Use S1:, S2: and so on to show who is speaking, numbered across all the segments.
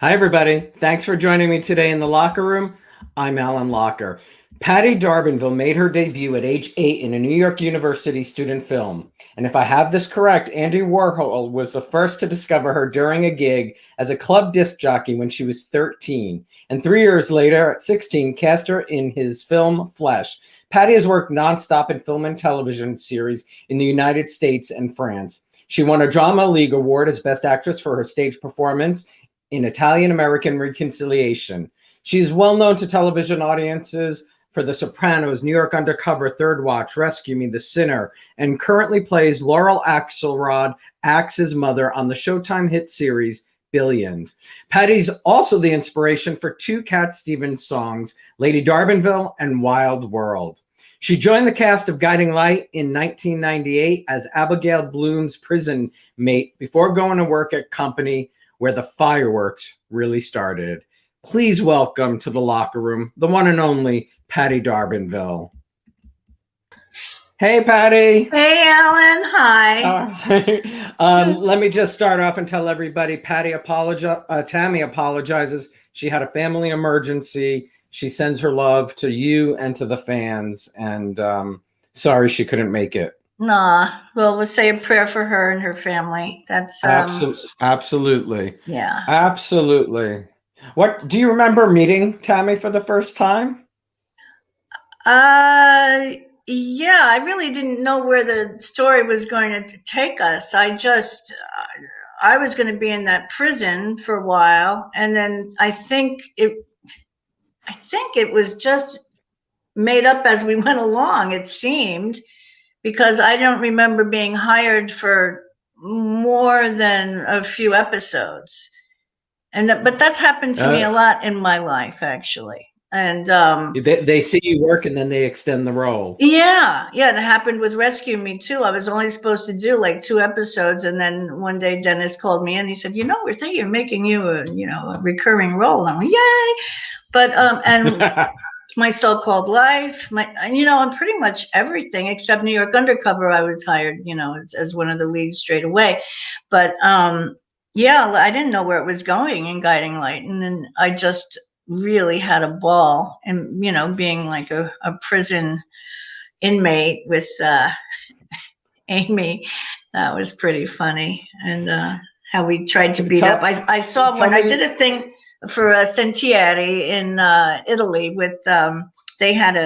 S1: Hi, everybody. Thanks for joining me today in the locker room. I'm Alan Locker. Patti D'Arbanville made her debut at age 8 in a New York University student film. And if I have this correct, Andy Warhol was the first to discover her during a gig as a club disc jockey when she was 13. And 3 years later, at 16, cast her in his film Flesh. Patti has worked nonstop in film and television series in the United States and France. She won a Drama League Award as Best Actress for her stage performance in Italian-American Reconciliation. She is well known to television audiences for The Sopranos, New York Undercover, Third Watch, Rescue Me, The Sinner, and currently plays Laurel Axelrod, Axe's mother, on the Showtime hit series Billions. Patti's also the inspiration for 2 Cat Stevens songs, Lady D'Arbanville and Wild World. She joined the cast of Guiding Light in 1998 as Abigail Bloom's prison mate before going to work at Company, where the fireworks really started. Please welcome to the locker room, the one and only Patti D'Arbanville. Hey, Patti.
S2: Hey, Alan. Hi.
S1: Let me just start off and tell everybody, Tammy apologizes. She had a family emergency. She sends her love to you and to the fans, and sorry she couldn't make it.
S2: Nah, well, we'll say a prayer for her and her family. That's
S1: absolutely.
S2: Yeah.
S1: Absolutely. What do you remember meeting Tammy for the first time?
S2: Yeah, I really didn't know where the story was going to take us. I was going to be in that prison for a while, and then I think it was just made up as we went along, it seemed, because I don't remember being hired for more than a few episodes. But that's happened to me a lot in my life, actually. And
S1: they see you work and then they extend the role.
S2: Yeah, it happened with Rescue Me too. I was only supposed to do like 2 episodes, and then one day Dennis called me and he said, we're thinking of making you a recurring role. And I'm like, yay! But and My So-Called Life, and pretty much everything except New York Undercover, I was hired, as one of the leads straight away. But yeah, I didn't know where it was going in Guiding Light, and then I just really had a ball, and being like a prison inmate with Amy. That was pretty funny, and how we tried to beat up. I saw when I did a thing for Sentieri in Italy with they had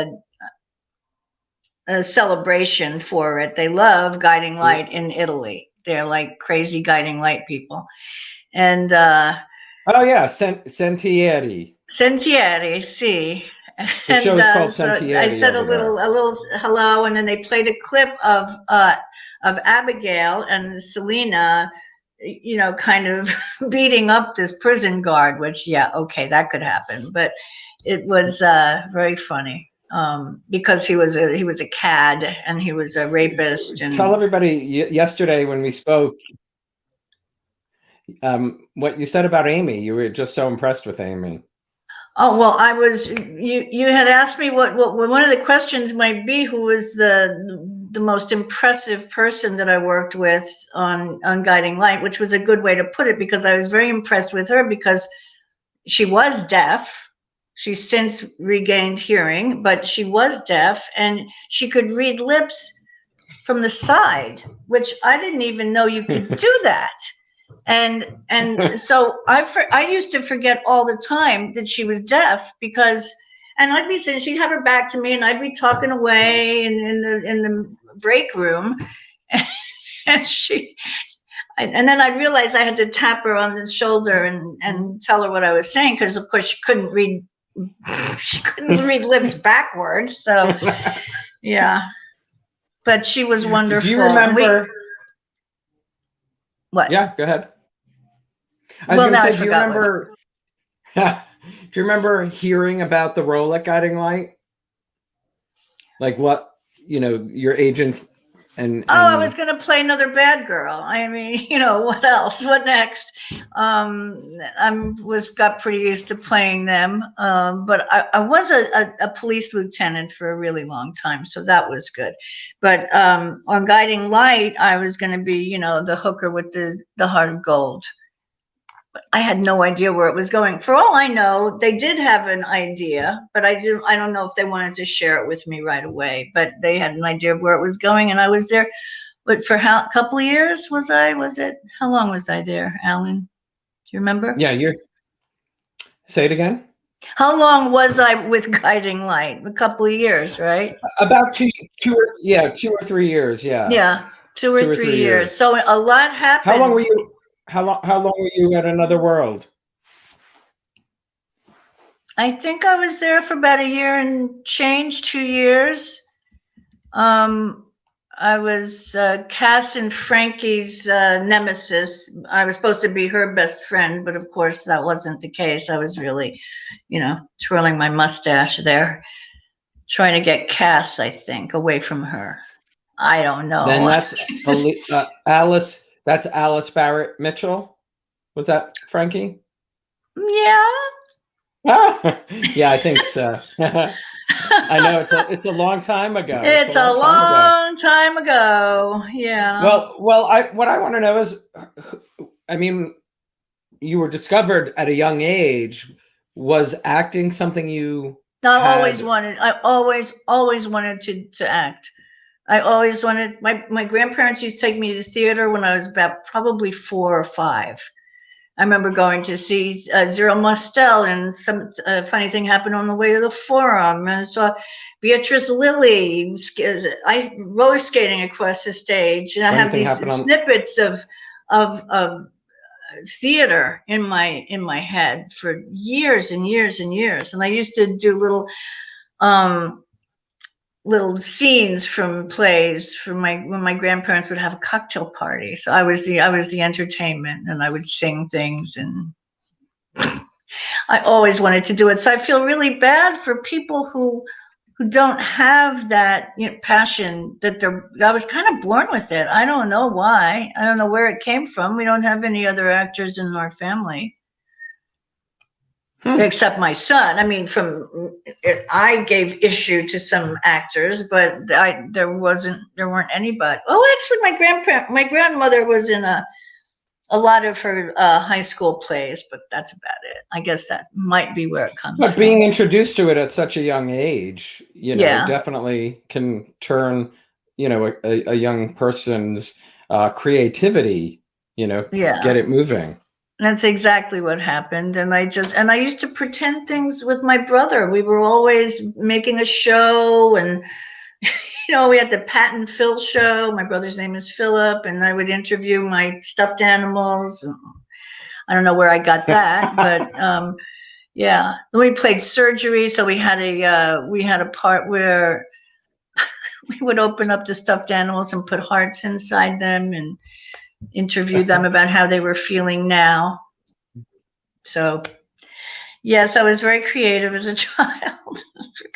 S2: a celebration for it. They love Guiding Light in Italy. They're like crazy Guiding Light people. And
S1: oh yeah, Sentieri.
S2: Sentieri, see.
S1: The show is called Sentieri.
S2: I said a little hello, and then they played a clip of Abigail and Selena, kind of beating up this prison guard, which, yeah, okay, that could happen. But it was very funny because he was a cad and he was a rapist. And
S1: tell everybody yesterday when we spoke what you said about Amy. You were just so impressed with Amy.
S2: Oh, well, you had asked me what one of the questions might be, who was the most impressive person that I worked with on Guiding Light, which was a good way to put it, because I was very impressed with her because she was deaf. She's since regained hearing, but she was deaf, and she could read lips from the side, which I didn't even know you could do that. And so I used to forget all the time that she was deaf, and I'd be sitting, she'd have her back to me, and I'd be talking away in the break room, and then I realized I had to tap her on the shoulder and tell her what I was saying, because of course she couldn't read lips backwards. So yeah, but she was wonderful.
S1: Do you remember?
S2: What?
S1: Yeah, go ahead. I was going to say, do you remember hearing about the role at Guiding Light? Like what, your agent and
S2: I was going to play another bad girl. I mean, what else? What next? Got pretty used to playing them. But I was a police lieutenant for a really long time, so that was good. But on Guiding Light, I was going to be, the hooker with the heart of gold. I had no idea where it was going. For all I know, they did have an idea, but I don't know if they wanted to share it with me right away, but they had an idea of where it was going, and I was there. But for how couple of years was it? How long was I there, Alan? Do you remember?
S1: Yeah, say it again.
S2: How long was I with Guiding Light? A couple of years, right?
S1: About 2 or 3 years. Yeah.
S2: Yeah, 2 or 3 years. So a lot happened.
S1: How long were you? How long were you at Another World?
S2: I think I was there for about a year and change, 2 years. I was Cass and Frankie's nemesis. I was supposed to be her best friend, but of course that wasn't the case. I was really, twirling my mustache there, trying to get Cass, I think, away from her. I don't know.
S1: Then that's Alice. That's Alice Barrett Mitchell. Was that Frankie?
S2: Yeah.
S1: Yeah, I think so. I know it's a long time ago.
S2: It's a long time ago. Yeah.
S1: Well, what I want to know is, I mean, you were discovered at a young age. Was acting something you?
S2: I always wanted to act. I always wanted. My grandparents used to take me to theater when I was about probably 4 or 5. I remember going to see Zero Mostel, and some funny thing happened on the way to the Forum, and I saw Beatrice Lilly roller skating across the stage, and I have these snippets of theater in my head for years and years and years, and I used to do little scenes from plays when my grandparents would have a cocktail party. So I was the entertainment, and I would sing things, and I always wanted to do it. So I feel really bad for people who don't have that passion that I was kind of born with it. I don't know why. I don't know where it came from. We don't have any other actors in our family. Except my son. I mean, I gave issue to some actors, but there weren't anybody. Oh, actually, my grandmother was in a lot of her high school plays, but that's about it. I guess that might be where it comes from.
S1: Being introduced to it at such a young age, definitely can turn, a young person's creativity, get it moving.
S2: That's exactly what happened. And I used to pretend things with my brother. We were always making a show, and, we had the Pat and Phil show. My brother's name is Philip, and I would interview my stuffed animals. I don't know where I got that, but, yeah. We played surgery. So we had a part where we would open up the stuffed animals and put hearts inside them and interview them about how they were feeling now. So, yes, I was very creative as a child.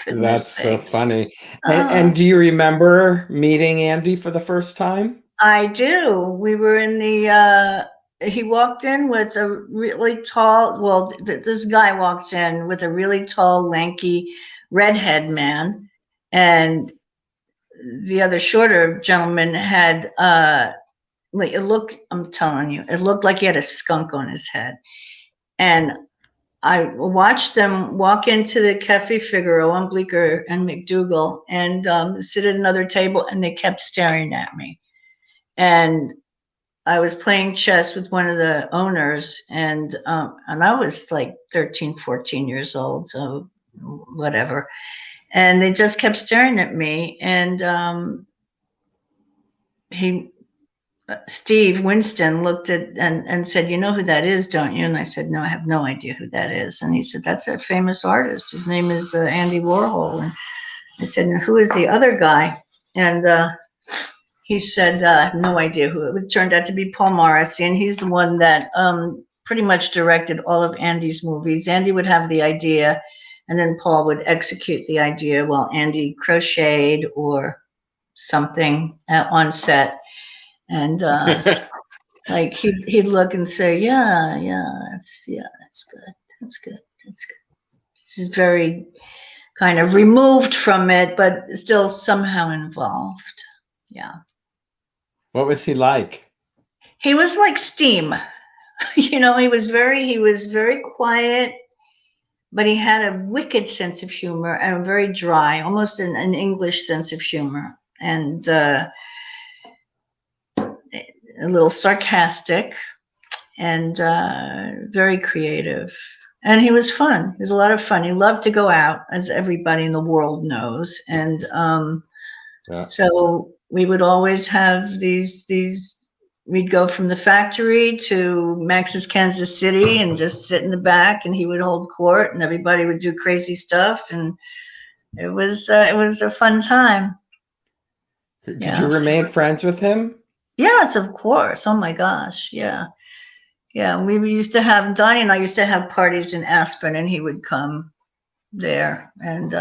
S1: That's so funny. And do you remember meeting Andy for the first time?
S2: I do. We were in he walked in with a really tall, this guy walks in with a really tall, lanky, redhead man. And the other shorter gentleman had, I'm telling you, it looked like he had a skunk on his head. And I watched them walk into the Cafe Figaro on Bleecker and McDougal and sit at another table, and they kept staring at me. And I was playing chess with one of the owners, and I was like 13, 14 years old, so whatever. And they just kept staring at me, and Steve Winston looked at and said, "You know who that is, don't you?" And I said, "No, I have no idea who that is." And he said, "That's a famous artist. His name is Andy Warhol." And I said, "And who is the other guy?" And he said, "I have no idea who." It turned out to be Paul Morrissey, and he's the one that pretty much directed all of Andy's movies. Andy would have the idea, and then Paul would execute the idea while Andy crocheted or something on set. And like he'd look and say, yeah, that's good. He's very kind of removed from it, but still somehow involved. Yeah.
S1: What was he like?
S2: He was like steam. You know, he was very quiet, but he had a wicked sense of humor and very dry, almost an English sense of humor, and a little sarcastic, and very creative. And he was fun. He was a lot of fun. He loved to go out, as everybody in the world knows. And so we would always have these. We'd go from the factory to Max's Kansas City and just sit in the back, and he would hold court, and everybody would do crazy stuff, and it was a fun time.
S1: Did you remain friends with him?
S2: Yes, of course. Oh my gosh, yeah. Yeah, we used to have, Donnie and I used to have parties in Aspen, and he would come there. And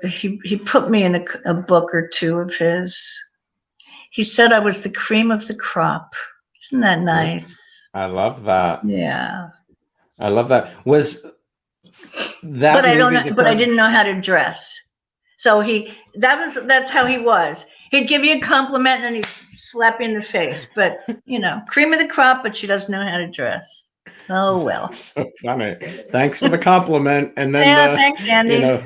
S2: he put me in a book or two of his. He said I was the cream of the crop. Isn't that nice?
S1: I love that.
S2: Yeah.
S1: I love that. Was that
S2: But I don't
S1: movie
S2: know, but I didn't know how to dress. So that's how he was. He'd give you a compliment and he'd slap you in the face. But, you know, cream of the crop, but she doesn't know how to dress. Oh, well.
S1: So funny. Thanks for the compliment. And then
S2: thanks, Andy.
S1: You know,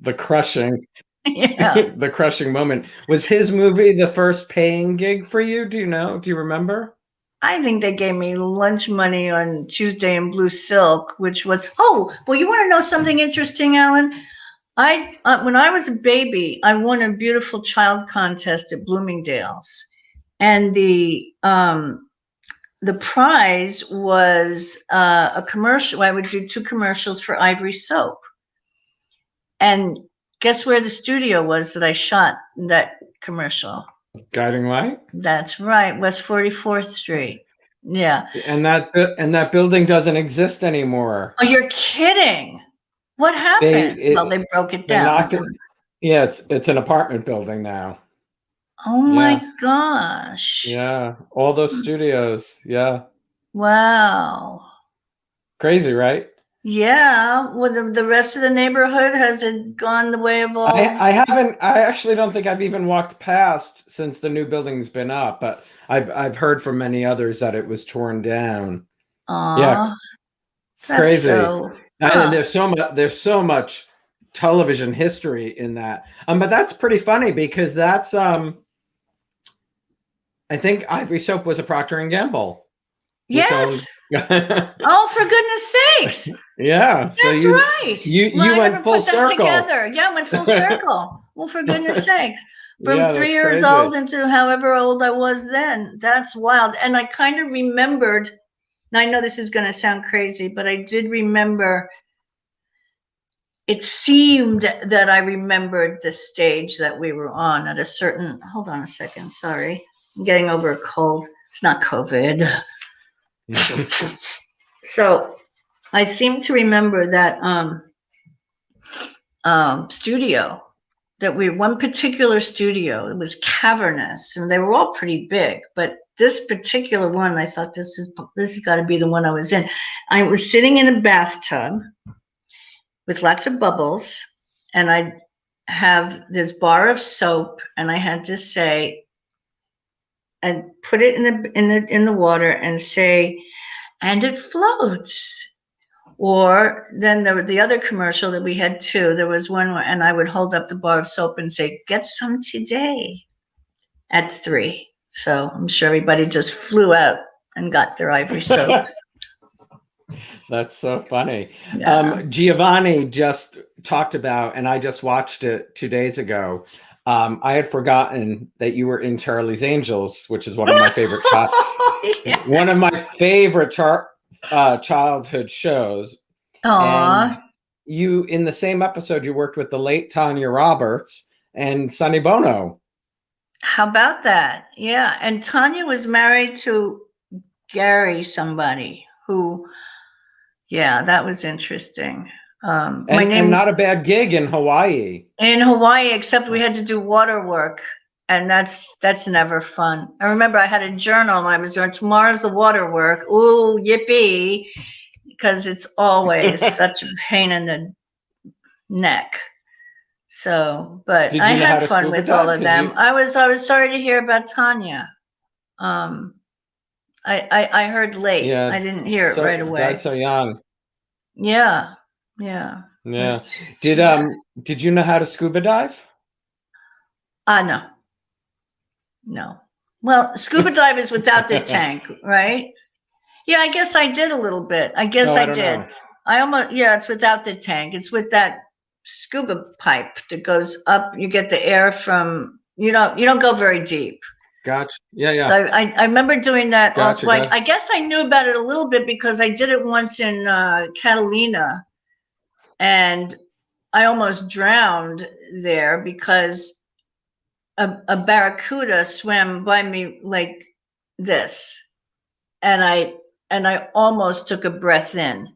S1: the crushing,
S2: yeah.
S1: the crushing moment. Was his movie the first paying gig for you? Do you know? Do you remember?
S2: I think they gave me lunch money on Tuesday in Blue Silk, which was, oh, well, you want to know something interesting, Alan? When I was a baby, I won a beautiful child contest at Bloomingdale's, and the prize was a commercial. I would do 2 commercials for Ivory Soap, and guess where the studio was that I shot that commercial?
S1: Guiding Light?
S2: That's right, West 44th Street. Yeah.
S1: And that building doesn't exist anymore.
S2: Oh, you're kidding. What happened? They broke it down.
S1: Knocked it. Yeah, it's an apartment building now.
S2: Oh my gosh.
S1: Yeah, all those studios. Yeah.
S2: Wow.
S1: Crazy, right?
S2: Yeah. Well, the rest of the neighborhood, has it gone the way of all?
S1: I haven't. I actually don't think I've even walked past since the new building's been up, but I've heard from many others that it was torn down. Yeah, crazy. And there's so much television history in that. But that's pretty funny because that's I think Ivory Soap was a Procter and Gamble.
S2: Yes. Oh, for goodness sakes.
S1: Yeah.
S2: That's right.
S1: You went full circle.
S2: Yeah, I went full circle. Well, for goodness sakes. From 3 years old into however old I was then. That's wild. And I kind of remembered, and I know this is going to sound crazy, but I did remember, it seemed that I remembered the stage that we were on at a certain, hold on a second, sorry. I'm getting over a cold. It's not COVID. So I seem to remember that studio, one particular studio, it was cavernous, and they were all pretty big, but this particular one, I thought this has got to be the one I was in. I was sitting in a bathtub with lots of bubbles, and I have this bar of soap, and I had to say, and put it in the water and say, and it floats. Or then the other commercial that we had too, there was one where, and I would hold up the bar of soap and say, get some today at 3. So I'm sure everybody just flew out and got their Ivory Soap.
S1: That's so funny.
S2: Yeah.
S1: Giovanni just talked about, and I just watched it 2 days ago. I had forgotten that you were in Charlie's Angels, which is one of my favorite one of my favorite childhood shows.
S2: Aww.
S1: And you, in the same episode, you worked with the late Tanya Roberts and Sonny Bono.
S2: How about that? Yeah. And Tanya was married to Gary somebody who, yeah, that was interesting.
S1: And not a bad gig in Hawaii.
S2: In Hawaii, except we had to do water work, and that's never fun. I remember I had a journal, and I was doing, tomorrow's the water work. Ooh, yippee! Because it's always such a pain in the neck. So, but I had fun with all of them. I was sorry to hear about Tanya. I heard late.
S1: Yeah.
S2: I didn't hear it
S1: So
S2: right away.
S1: died so young.
S2: Yeah, yeah.
S1: Yeah. Did you know how to scuba dive?
S2: No, no. Well, scuba dive is without the tank, right? Yeah, I guess I did a little bit. I guess
S1: No,
S2: I
S1: I don't
S2: did.
S1: know.
S2: Yeah, it's without the tank. It's with that scuba pipe that goes up. You get the air from, you don't go very deep.
S1: Gotcha. Yeah.
S2: So I remember doing that also.
S1: Gotcha.
S2: I guess I knew about it a little bit because I did it once in Catalina, and I almost drowned there because a barracuda swam by me like this, and I almost took a breath in,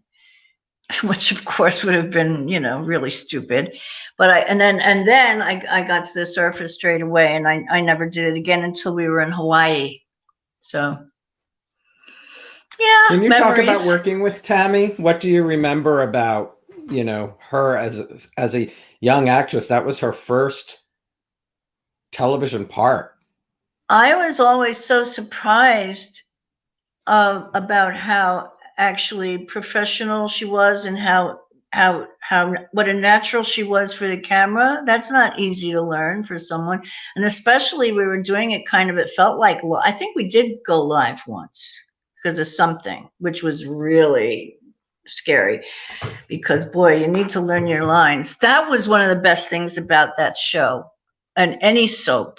S2: which of course would have been, really stupid. But then I got to the surface straight away, and I never did it again until we were in Hawaii. So yeah,
S1: Can you talk about
S2: memories.
S1: working with Tammy? What do you remember about, her as a young actress? That was her first television part.
S2: I was always so surprised about how actually professional she was, and how what a natural she was for the camera. That's not easy to learn for someone, and especially we were doing it kind of, it felt like, I think we did go live once because of something, which was really scary, because boy, you need to learn your lines. That was one of the best things about that show, and any soap.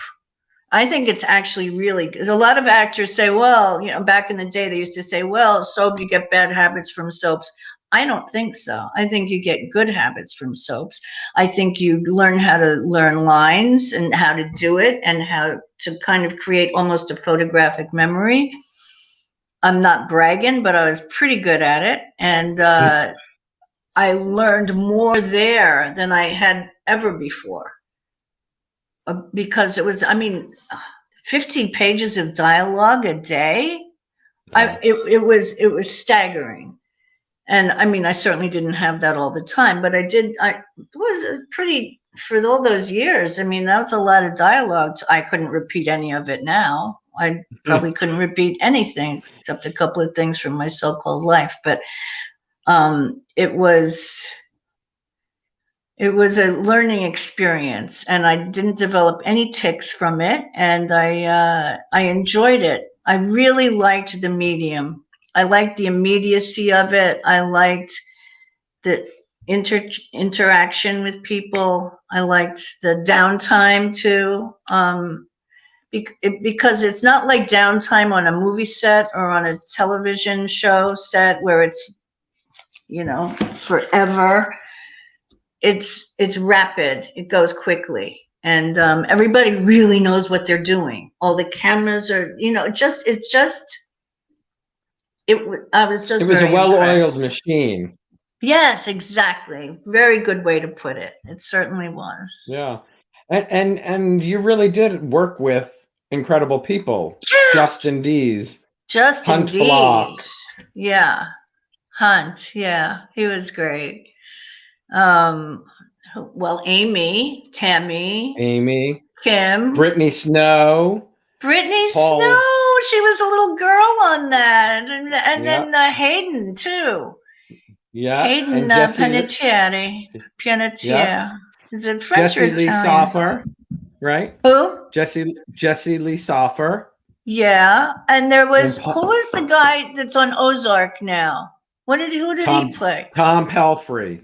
S2: I think it's actually really good. A lot of actors say, well, back in the day, they used to say, well, soap, you get bad habits from soaps. I don't think so. I think you get good habits from soaps. I think you learn how to learn lines and how to do it, and how to kind of create almost a photographic memory. I'm not bragging, but I was pretty good at it. And I learned more there than I had ever before. Because it was, 15 pages of dialogue a day.
S1: Yeah.
S2: It was staggering. And I certainly didn't have that all the time, but I was a pretty, for all those years. That was a lot of dialogue. I couldn't repeat any of it now. I probably couldn't repeat anything except a couple of things from my so-called life. But it was a learning experience, and I didn't develop any tics from it, and I enjoyed it. I really liked the medium. I liked the immediacy of it. I liked the interaction with people. I liked the downtime too, because it's not like downtime on a movie set or on a television show set where it's forever. It's rapid. It goes quickly, and everybody really knows what they're doing. All the cameras are, I was just
S1: It was a
S2: very
S1: well-oiled
S2: impressed.
S1: machine.
S2: Yes, exactly. Very good way to put it. It certainly was.
S1: Yeah. And you really did work with incredible people.
S2: Yeah.
S1: Justin Dees,
S2: Justin
S1: Hunt Block.
S2: Dees. Yeah. Hunt. Yeah. He was great. Well, Amy, Tammy,
S1: Amy,
S2: Kim,
S1: Brittany Snow,
S2: Brittany
S1: Paul.
S2: Snow. She was a little girl on that, and
S1: Yeah.
S2: then Hayden too.
S1: Yeah.
S2: Hayden
S1: And Jesse.
S2: Panettiere.
S1: Yeah.
S2: Is it French or
S1: Jesse Lee
S2: Italian?
S1: Soffer, right?
S2: Who?
S1: Jesse Lee Soffer.
S2: Yeah, and there was,
S1: And
S2: who is the guy that's on Ozark now? Who did he play?
S1: Tom Pelfrey.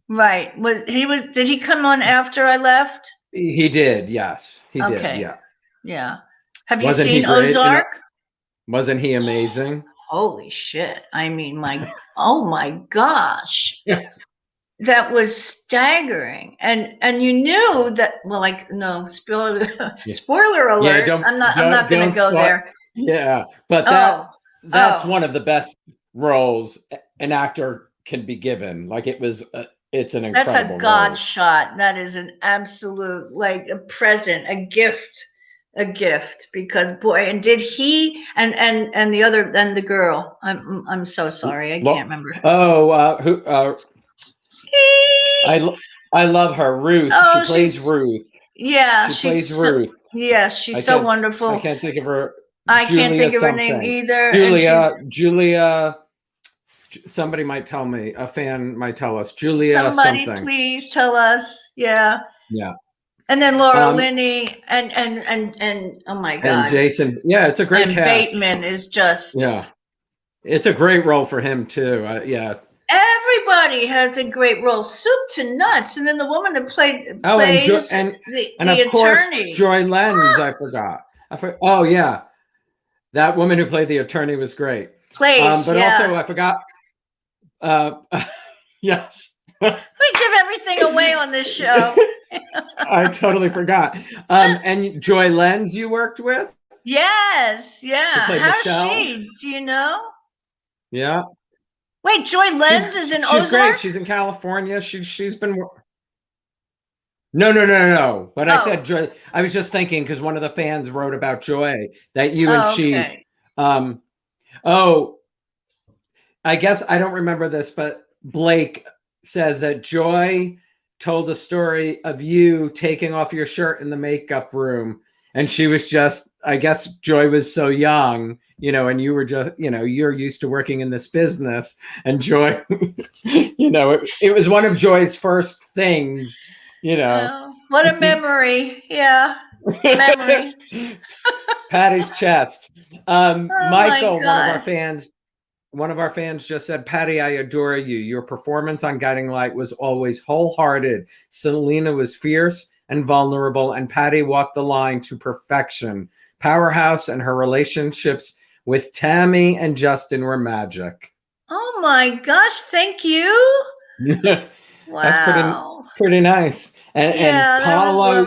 S2: Right. Did he come on after I left?
S1: He did, yes. He did,
S2: Okay.
S1: yeah.
S2: Yeah. Have you
S1: Wasn't he
S2: seen
S1: great?
S2: Ozark?
S1: Wasn't he amazing?
S2: Holy shit. Oh my gosh. That was staggering. And you knew that, well, like, no, spoiler alert.
S1: Yeah,
S2: I'm not going to go there.
S1: Yeah, but that's one of the best roles an actor can be given. Like, it's an incredible
S2: That's a God
S1: role.
S2: shot. That is an absolute, like, a present, a gift, because boy, and did he, and the other, and the girl, I'm so sorry, I can't remember.
S1: I love her, Ruth.
S2: Oh,
S1: she plays Ruth.
S2: Yeah,
S1: she plays Ruth.
S2: Yes, she's so wonderful.
S1: I can't think of her.
S2: I can't
S1: Julia
S2: think of her name
S1: something.
S2: either. And she's
S1: Julia. Somebody might tell me. A fan might tell us. Julia
S2: somebody,
S1: something.
S2: please tell us. Yeah.
S1: Yeah.
S2: And then Laura Linney and oh my
S1: And
S2: God.
S1: Jason. Yeah, it's a great
S2: and
S1: cast.
S2: Bateman is just.
S1: Yeah. It's a great role for him too. Yeah.
S2: Everybody has a great role, soup to nuts. And then the woman that plays
S1: and
S2: the
S1: of course
S2: attorney.
S1: Joy Lenz. I forgot. Oh yeah, that woman who played the attorney was great. But also I forgot. Yes.
S2: We give everything away on this show.
S1: I totally forgot. And Joy Lenz you worked with?
S2: Yes, yeah. How's
S1: Michelle?
S2: she? Do you know?
S1: Yeah.
S2: Wait, Joy Lenz is in Ozark?
S1: She's great. She's in California. She's been. No. But I said Joy. I was just thinking because one of the fans wrote about Joy that you and she. I guess I don't remember this, but Blake says that Joy told a story of you taking off your shirt in the makeup room, and she was just. I guess Joy was so young, and you were just, you're used to working in this business, and Joy, it was one of Joy's first things,
S2: Oh, what a memory. Yeah. Memory.
S1: Patty's chest. Michael, one of our fans just said, Patti, I adore you. Your performance on Guiding Light was always wholehearted. Selena was fierce and vulnerable, and Patti walked the line to perfection. Powerhouse, and her relationships with Tammy and Justin were magic.
S2: Oh my gosh, thank you.
S1: Wow. That's pretty nice. And Paulo,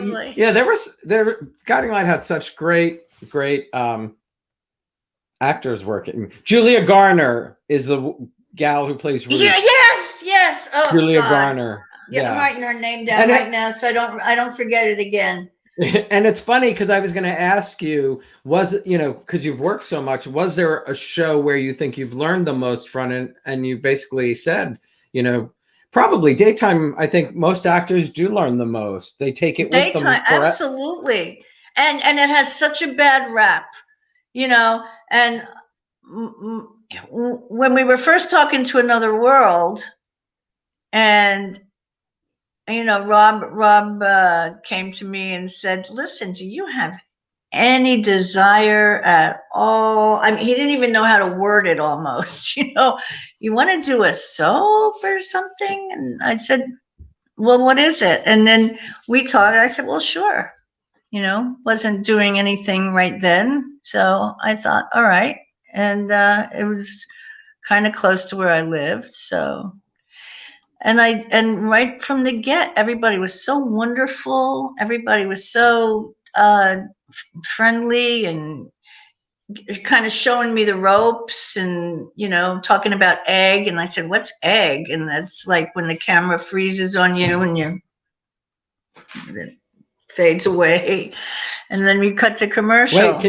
S1: Guiding Light had such great actors working. Julia Garner is the gal who plays Ruth.
S2: Yes. Oh,
S1: Julia Garner.
S2: Yeah, I'm writing her name down right now so I don't forget it again.
S1: And it's funny because I was going to ask you, because you've worked so much, was there a show where you think you've learned the most from it? And you basically said, probably daytime. I think most actors do learn the most. They take it with them. Daytime,
S2: absolutely. And it has such a bad rap, and when we were first talking to Another World, and Rob came to me and said, listen, do you have any desire at all? I mean, he didn't even know how to word it almost, you want to do a soap or something? And I said, well, what is it? And then we talked. I said, well, sure. Wasn't doing anything right then. So I thought, all right. And it was kind of close to where I lived. So and right from the get, everybody was so wonderful. Everybody was so friendly and kind of showing me the ropes and, talking about egg. And I said, what's egg? And that's like when the camera freezes on you and it fades away. And then we cut to commercial.
S1: Wait,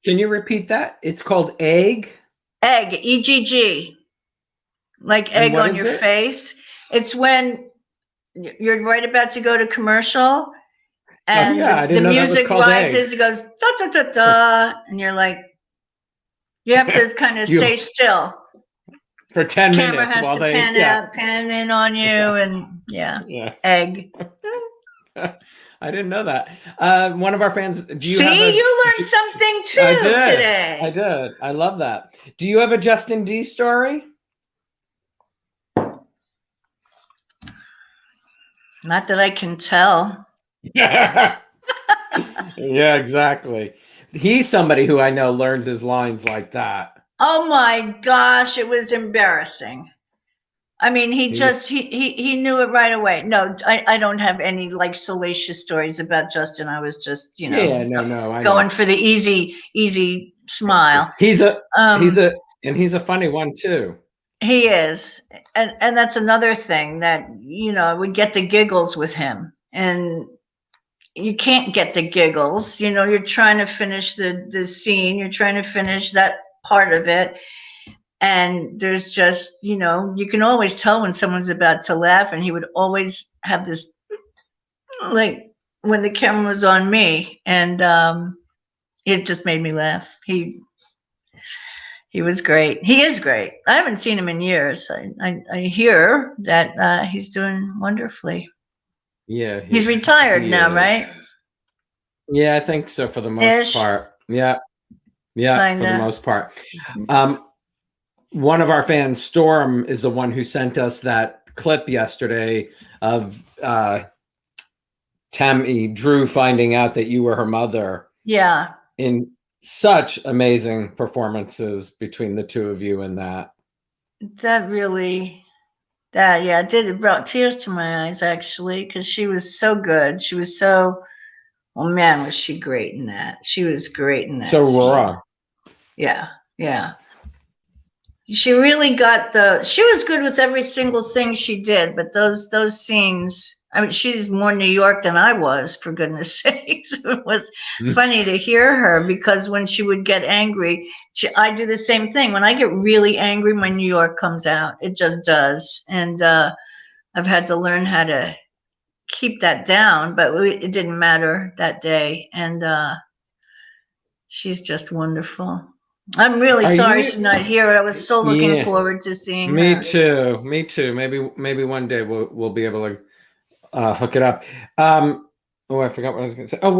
S1: can you repeat that? It's called egg?
S2: Egg, EGG. Like egg on your face. It's when you're right about to go to commercial and the music rises, it goes da da da da, and you're like, you have to kind of stay still
S1: for 10 minutes.
S2: Camera has to pan in on you, and egg.
S1: I didn't know that. One of our fans.
S2: You learned something too today.
S1: I did. I love that. Do you have a Justin D story?
S2: Not that I can tell.
S1: Yeah, exactly. He's somebody who I know learns his lines like that.
S2: Oh my gosh, it was embarrassing. I mean, he knew it right away. No, I don't have any like salacious stories about Justin. I was just, going for the easy smile.
S1: He's a funny one too.
S2: He is. And that's another thing that, would get the giggles with him. And you can't get the giggles. You're trying to finish the scene. You're trying to finish that part of it. And there's just, you can always tell when someone's about to laugh. And he would always have this, like when the camera was on me. And It just made me laugh. He was great. He is great. I haven't seen him in years. I hear that he's doing wonderfully.
S1: Yeah,
S2: He's retired
S1: he
S2: now,
S1: is.
S2: right?
S1: Yeah, I think so for the most part. Yeah, for the most part. One of our fans, Storm, is the one who sent us that clip yesterday of Tammy Drew finding out that you were her mother.
S2: Yeah.
S1: In such amazing performances between the two of you in that.
S2: It brought tears to my eyes, actually, because she was so good. She was so, oh man, was she great in that. She was great in that.
S1: So Aurora.
S2: Yeah. She really she was good with every single thing she did, but those scenes, I mean, she's more New York than I was, for goodness sakes. It was funny to hear her, because when she would get angry, I do the same thing. When I get really angry, my New York comes out. It just does. And I've had to learn how to keep that down, but it didn't matter that day. And she's just wonderful. I'm really sorry she's not here. I was so looking forward to seeing her.
S1: Me too. Maybe one day we'll be able to hook it up. I forgot what I was going to say. Oh,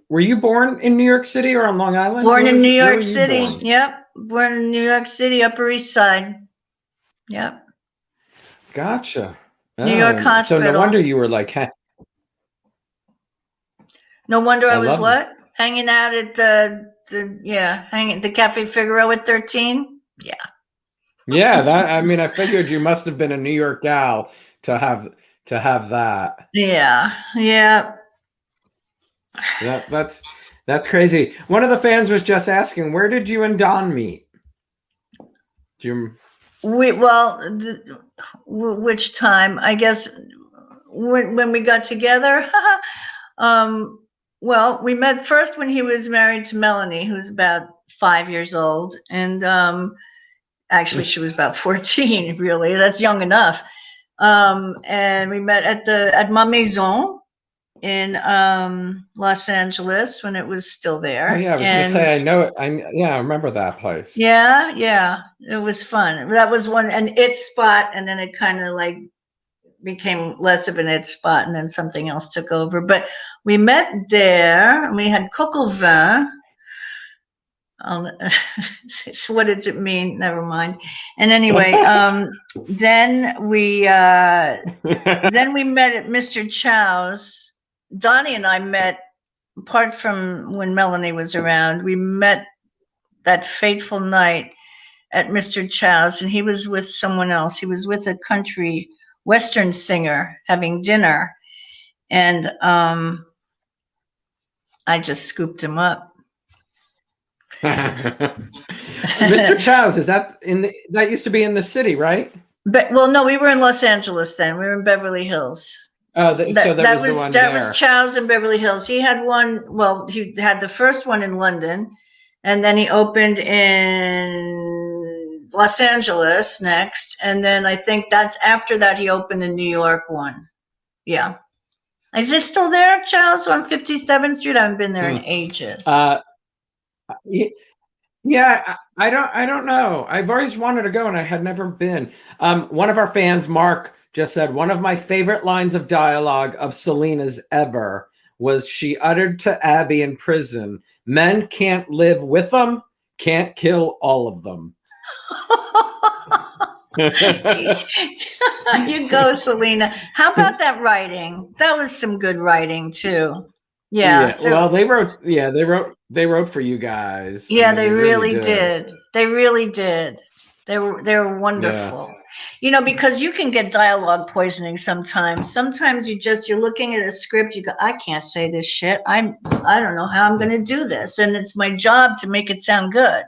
S1: were you born in New York City or on Long Island?
S2: Born in New York City. Yep. Born in New York City, Upper East Side. Yep.
S1: Gotcha.
S2: New York Hospital.
S1: So no wonder you were like,
S2: no wonder I was what? Hanging out at hanging at the Cafe Figaro at 13. Yeah.
S1: Yeah, I figured you must have been a New York gal to have that.
S2: Yeah.
S1: That's crazy. One of the fans was just asking, where did you and Don meet?
S2: Which time? I guess when we got together. Well, we met first when he was married to Melanie, who's about 5 years old, and actually she was about 14. Really, that's young enough. And we met at Ma Maison in Los Angeles when it was still there.
S1: Oh yeah, I was going to say, I know it. I remember that place.
S2: Yeah, it was fun. That was an it spot, and then it kind of like became less of an it spot, and then something else took over. But we met there, and we had coq au vin. So what does it mean? Never mind. And anyway, then we met at Mr. Chow's. Donnie and I met, apart from when Melanie was around, we met that fateful night at Mr. Chow's, and he was with someone else. He was with a country Western singer having dinner, and I just scooped him up.
S1: Mr. Chow's, is that that used to be in the city, right?
S2: But no, we were in Los Angeles then. We were in Beverly Hills.
S1: Oh, that was the one
S2: that was Chow's in Beverly Hills. He had one. Well, he had the first one in London, and then he opened in Los Angeles next, and then I think that's after that he opened the New York one. Yeah, is it still there, Chow's on 57th Street? I haven't been there in ages.
S1: Yeah, I don't know. I've always wanted to go, and I had never been. One of our fans, Mark, just said, one of my favorite lines of dialogue of Selena's ever was she uttered to Abby in prison, "Men can't live with them, can't kill all of them."
S2: You go, Selena. How about that writing? That was some good writing too. Yeah.
S1: Well, they wrote for you guys.
S2: Yeah, they really did. They really did. They were wonderful. Yeah. You know, because you can get dialogue poisoning sometimes. Sometimes you're looking at a script, you go, I can't say this shit. I don't know how I'm going to do this. And it's my job to make it sound good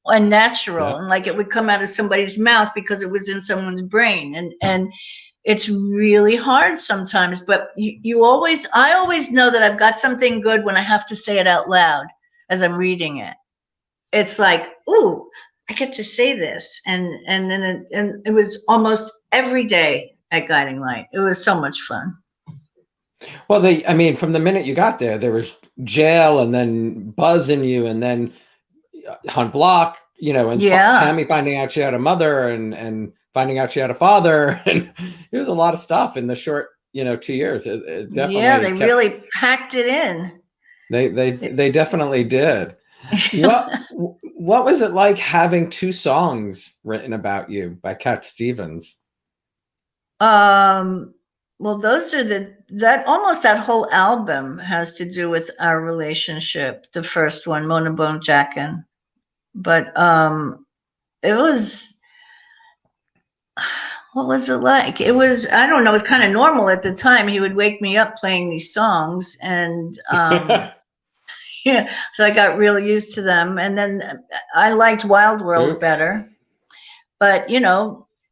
S2: and natural, and like it would come out of somebody's mouth because it was in someone's brain. And it's really hard sometimes, but I always know that I've got something good when I have to say it out loud as I'm reading it. It's like, ooh, I get to say this. And then it was almost every day at Guiding Light. It was so much fun.
S1: Well, I mean, from the minute you got there was jail, and then buzzing you, and then Hunt Block, and
S2: Yeah.
S1: Tammy finding out she had a mother, and finding out she had a father, and it was a lot of stuff in the short, 2 years. It
S2: Yeah,
S1: definitely
S2: they
S1: kept.
S2: really packed it in.
S1: They definitely did. What was it like having two songs written about you by Cat Stevens?
S2: Um, well, those are that whole album has to do with our relationship. The first one, Mona Bone Jackin. But it was, what was it like? It was, I don't know, it was kind of normal at the time. He would wake me up playing these songs, and yeah, so I got really used to them. And then I liked Wild World
S1: Oops.
S2: better. But,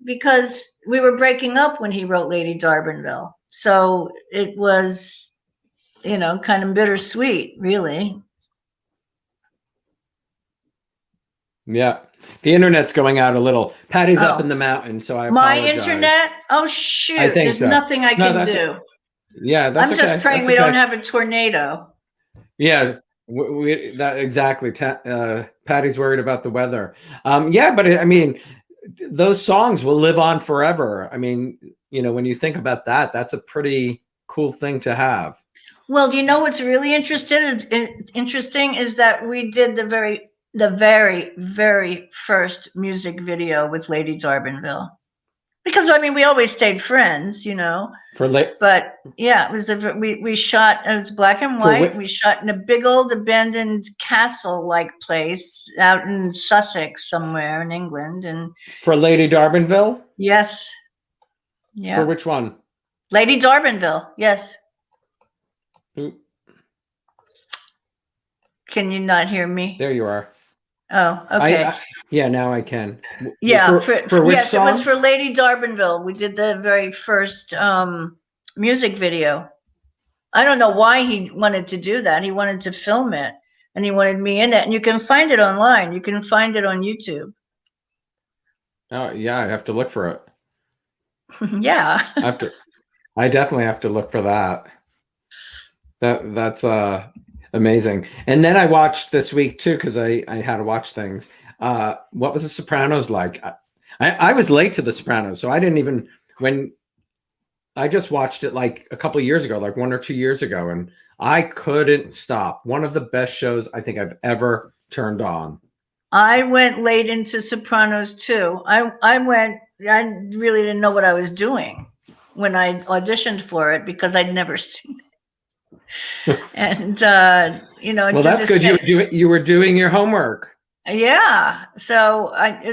S2: because we were breaking up when he wrote Lady D'Arbanville. So it was, kind of bittersweet, really.
S1: Yeah. The internet's going out a little. Patty's up in
S2: Oh,
S1: the mountain, so I
S2: my
S1: apologize.
S2: internet? Oh,
S1: I
S2: shoot.
S1: think
S2: There's
S1: so.
S2: nothing I
S1: No,
S2: can do.
S1: yeah, that's
S2: I'm just
S1: okay.
S2: praying
S1: That's
S2: we don't
S1: okay.
S2: have a tornado.
S1: Yeah, that exactly. Patty's worried about the weather. Yeah, but I mean, those songs will live on forever. I mean, when you think about that, that's a pretty cool thing to have.
S2: Well, do you know what's really interesting is that we did the very first music video with Lady D'Arbanville. Because I mean, we always stayed friends,
S1: For late
S2: but yeah, it was we shot. It was black and
S1: for
S2: white.
S1: wi-
S2: We shot in a big old abandoned castle-like place out in Sussex somewhere in England, and
S1: for Lady D'Arbanville.
S2: yes,
S1: For
S2: yeah,
S1: which one?
S2: Lady D'Arbanville. Yes,
S1: Who-
S2: can you not hear me?
S1: There you are.
S2: Oh,
S1: I,
S2: okay.
S1: I yeah, now I can.
S2: Yeah,
S1: For which
S2: yes, it was
S1: song?
S2: for Lady D'Arbanville. We did the very first music video. I don't know why he wanted to do that. He wanted to film it, and he wanted me in it. And you can find it online. You can find it on YouTube.
S1: Oh, yeah, I have to look for it.
S2: Yeah.
S1: I have to. I definitely have to look for that. That's amazing. And then I watched this week too, because I had to watch things. What was The Sopranos like? I was late to The Sopranos, so I didn't even when I just watched it like a couple of years ago, like 1 or 2 years ago, and I couldn't stop. One of the best shows I think I've ever turned on.
S2: I went late into Sopranos too. I really didn't know what I was doing when I auditioned for it because I'd never seen it. And, I
S1: Well,
S2: did
S1: that's
S2: the
S1: good.
S2: same.
S1: You were doing your homework.
S2: Yeah, so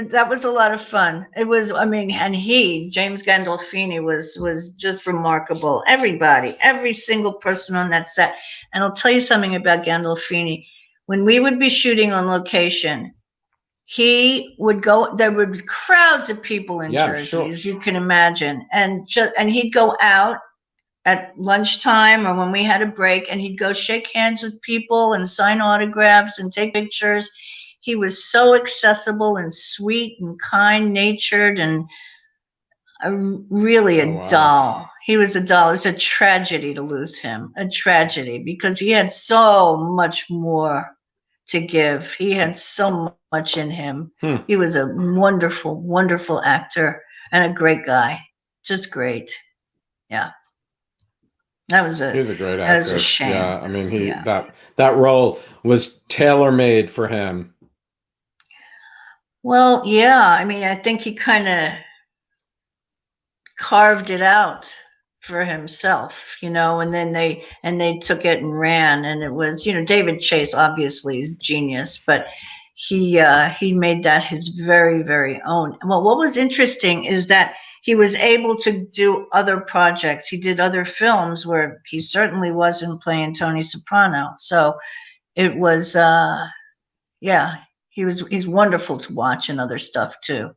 S2: that was a lot of fun. It was, I mean, and James Gandolfini was just remarkable. Everybody, every single person on that set. And I'll tell you something about Gandolfini. When we would be shooting on location, he would go. There would be crowds of people in
S1: Yeah, I'm
S2: Jersey,
S1: sure.
S2: as you can imagine, and he'd go out at lunchtime or when we had a break, and he'd go shake hands with people and sign autographs and take pictures. He was so accessible and sweet and kind natured, and really
S1: Oh,
S2: a
S1: wow.
S2: doll. He was a doll. It was a tragedy to lose him, a tragedy, because he had so much more to give. He had so much in him.
S1: Hmm.
S2: He was a wonderful, wonderful actor and a great guy. Just great. Yeah. That was
S1: He
S2: a
S1: was a great
S2: that was a
S1: actor.
S2: shame.
S1: Yeah, I mean,
S2: Yeah.
S1: that role was tailor made for him.
S2: Well, yeah. I mean, I think he kind of carved it out for himself, and then they took it and ran, and it was, David Chase obviously is genius, but he made that his very, very own. Well, what was interesting is that he was able to do other projects. He did other films where he certainly wasn't playing Tony Soprano. So it was yeah, he's wonderful to watch in other stuff too.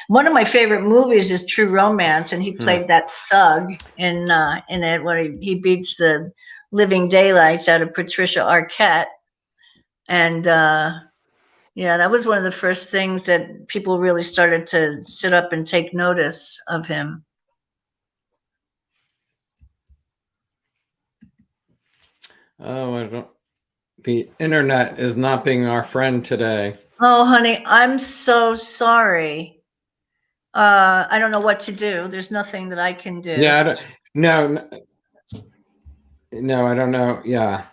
S2: One of my favorite movies is True Romance, and he
S1: Hmm.
S2: played that thug in it where he beats the living daylights out of Patricia Arquette. And yeah, that was one of the first things that people really started to sit up and take notice of him.
S1: Oh, I don't. The internet is not being our friend today.
S2: Oh, honey, I'm so sorry. I don't know what to do. There's nothing that I can do.
S1: Yeah, I don't, no, no, I don't know. Yeah.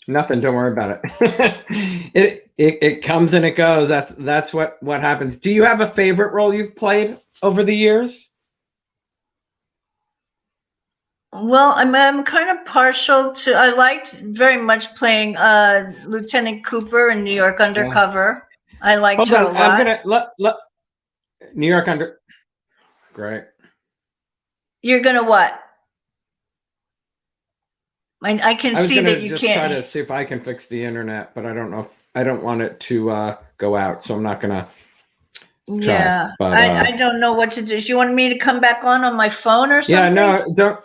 S1: Nothing. Don't worry about it. It comes and it goes. That's what happens. Do you have a favorite role you've played over the years?
S2: Well, I'm kind of partial to. I liked very much playing Lieutenant Cooper in New York Undercover. I liked
S1: Hold
S2: her a
S1: on. I'm
S2: lot.
S1: gonna let New York Under. Great.
S2: You're gonna what? I can
S1: I was
S2: see that
S1: gonna
S2: you
S1: just try
S2: can't.
S1: to see if I can fix the internet, but I don't know if I don't want it to go out, so I'm not gonna try.
S2: Yeah,
S1: But
S2: I don't know what to do. Do you want me to come back on my phone or
S1: yeah,
S2: something?
S1: no,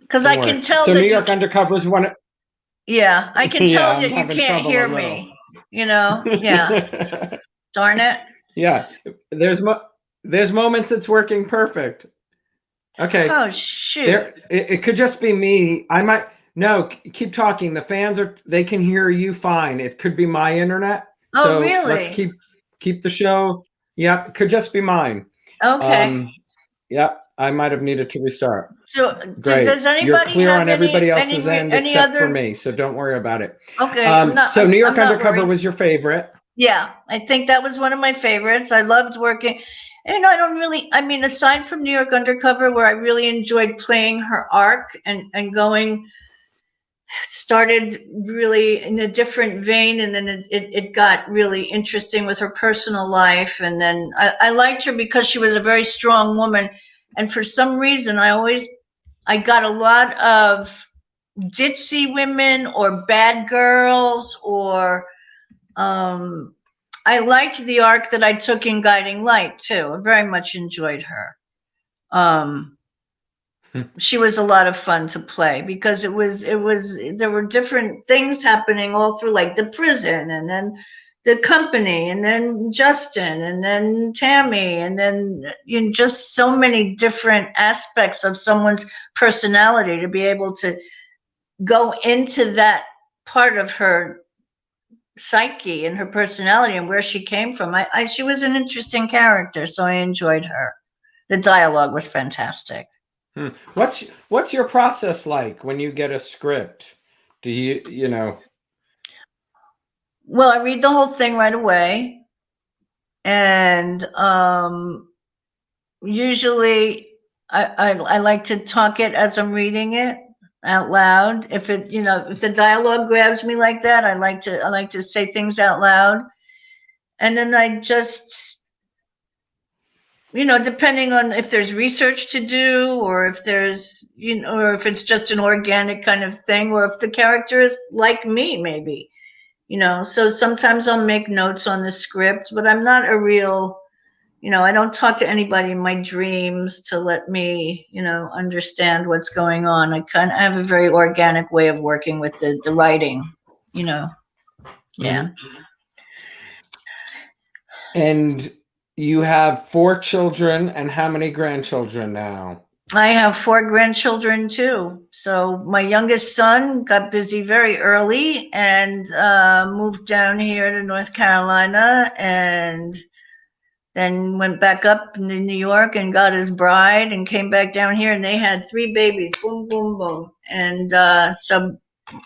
S2: Because I
S1: don't worry.
S2: can tell
S1: So
S2: that
S1: New
S2: you.
S1: York Undercover is one.
S2: Yeah, I can
S1: Yeah,
S2: tell
S1: I'm
S2: that you
S1: having
S2: can't
S1: trouble a
S2: hear
S1: little.
S2: me. Yeah. Darn it.
S1: Yeah, there's moments it's working perfect. Okay,
S2: Oh shoot.
S1: there it could just be me. I might no keep talking. The fans they can hear you fine. It could be my internet.
S2: Oh
S1: So let's
S2: really?
S1: keep the show. Yep, it could just be mine.
S2: Okay.
S1: Yep, I might have needed to restart.
S2: So
S1: Great.
S2: does
S1: You're
S2: anybody
S1: clear
S2: have
S1: on everybody
S2: any
S1: else's end
S2: any
S1: except for
S2: other?
S1: me, so don't worry about it.
S2: Okay,
S1: So New York
S2: I'm not
S1: Undercover
S2: worried.
S1: was your favorite.
S2: Yeah, I think that was one of my favorites. I loved working. I don't really, I mean, aside from New York Undercover, where I really enjoyed playing her arc and going, started really in a different vein, and then it got really interesting with her personal life. And then I liked her because she was a very strong woman. And for some reason, I got a lot of ditzy women or bad girls or I liked the arc that I took in Guiding Light too. I very much enjoyed her. Um, she was a lot of fun to play because there were different things happening all through, like the prison and then the company and then Justin and then Tammy and then just so many different aspects of someone's personality to be able to go into that part of her psyche and her personality and where she came from. She was an interesting character, so I enjoyed her. The dialogue was fantastic.
S1: What's your process like when you get a script? Do you know?
S2: Well, I read the whole thing right away, and usually I like to talk it as I'm reading it out loud. If if the dialogue grabs me like that, I like to say things out loud, and then I just depending on if there's research to do or if there's, or if it's just an organic kind of thing, or if the character is like me, maybe, so sometimes I'll make notes on the script, but I'm not a real, I don't talk to anybody in my dreams to let me, understand what's going on. I have a very organic way of working with the writing, yeah.
S1: Mm-hmm. And you have 4 children, and how many grandchildren now?
S2: I have 4 grandchildren too. So my youngest son got busy very early and moved down here to North Carolina, and then went back up to New York and got his bride and came back down here, and they had 3 babies. Boom, boom, boom. And so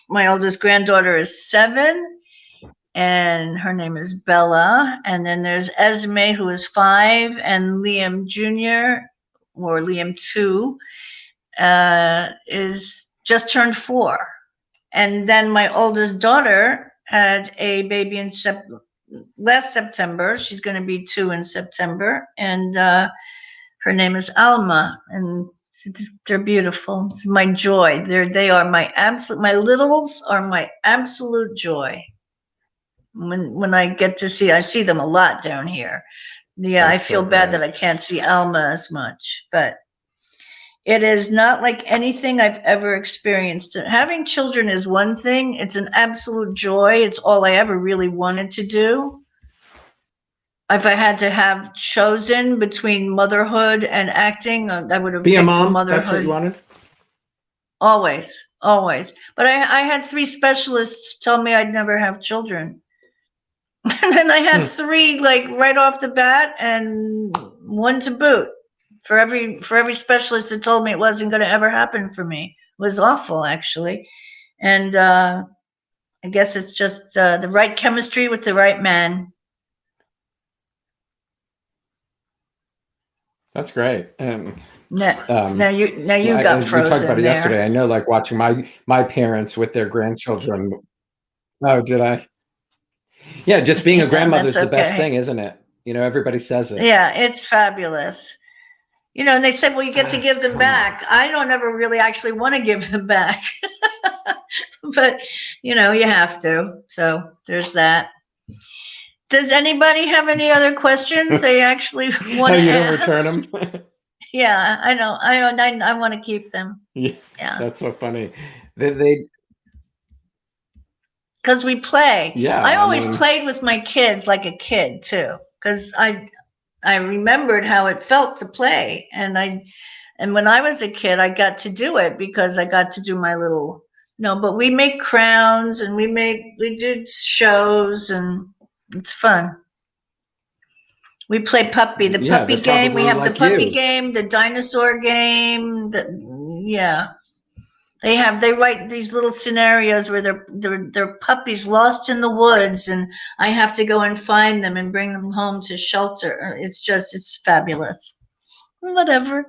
S2: my oldest granddaughter is 7, and her name is Bella. And then there's Esme, who is 5, and Liam Jr., or Liam 2, is just turned 4. And then my oldest daughter had a baby in last September. She's going to be 2 in September. And her name is Alma. And they're beautiful. It's my joy. They are my littles are my absolute joy. When I get to I see them a lot down here. Yeah, I feel bad that I can't see Alma as much, but it is not like anything I've ever experienced. Having children is one thing. It's an absolute joy. It's all I ever really wanted to do. if I had to have chosen between motherhood and acting, I would have
S1: Be a
S2: picked
S1: mom.
S2: motherhood.
S1: That's what you wanted?
S2: Always, always. But I had 3 specialists tell me I'd never have children. And then I had 3 like right off the bat and 1 to boot. For every specialist that told me it wasn't going to ever happen for me. It was awful, actually. And I guess it's just the right chemistry with the right man.
S1: That's great.
S2: Now you got frozen.
S1: We talked about it
S2: there.
S1: yesterday. I know, like watching my parents with their grandchildren. Oh, did I? Yeah, just being a grandmother is the best thing, isn't it? You know, everybody says it.
S2: Yeah, it's fabulous. You know, and they said, well, you get to give them back. I don't ever really actually want to give them back. But, you know, you have to. So there's that. Does anybody have any other questions they actually want to ask?
S1: You don't return them?
S2: Yeah, I know. I want to keep them.
S1: Yeah, that's so funny.
S2: Because we play.
S1: Yeah,
S2: I always played with my kids like a kid too, because I remembered how it felt to play, and when I was a kid, I got to do it because I got to do my little. No, but we make crowns and we do shows, and it's fun. We play puppy, the puppy game. We have the puppy game, the dinosaur game. They write these little scenarios where they're puppies lost in the woods, and I have to go and find them and bring them home to shelter. It's fabulous. Whatever.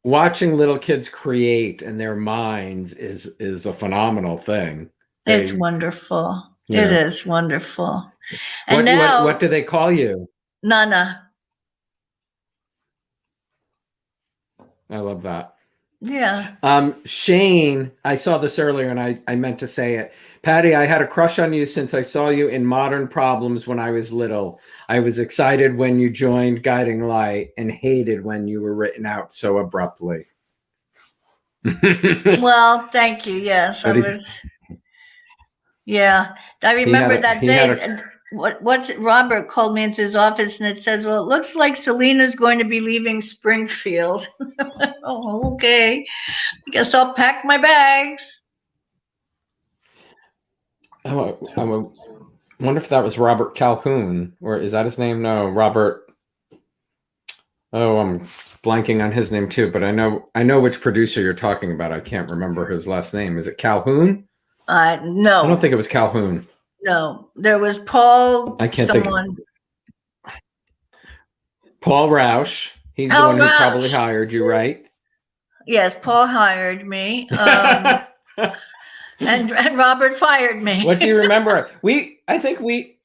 S1: Watching little kids create in their minds is a phenomenal thing.
S2: It's wonderful. It is wonderful. And
S1: what do they call you?
S2: Nana.
S1: I love that.
S2: Yeah.
S1: Shane, I saw this earlier and I meant to say it. Patti, I had a crush on you since I saw you in Modern Problems when I was little. I was excited when you joined Guiding Light and hated when you were written out so abruptly.
S2: Well, thank you. Yes, I was. Yeah, I remember that day. Robert called me into his office and it says, well, it looks like Selena's going to be leaving Springfield. Oh, okay. I guess I'll pack my bags.
S1: Oh, I wonder if that was Robert Calhoun, or is that his name? No, Robert. Oh, I'm blanking on his name too, but I know which producer you're talking about. I can't remember his last name. Is it Calhoun?
S2: No.
S1: I don't think it was Calhoun.
S2: No, there was Paul.
S1: I can't think. Paul Rausch. He's the one who probably hired you, right?
S2: Yes, Paul hired me. And Robert fired me.
S1: What do you remember? I think we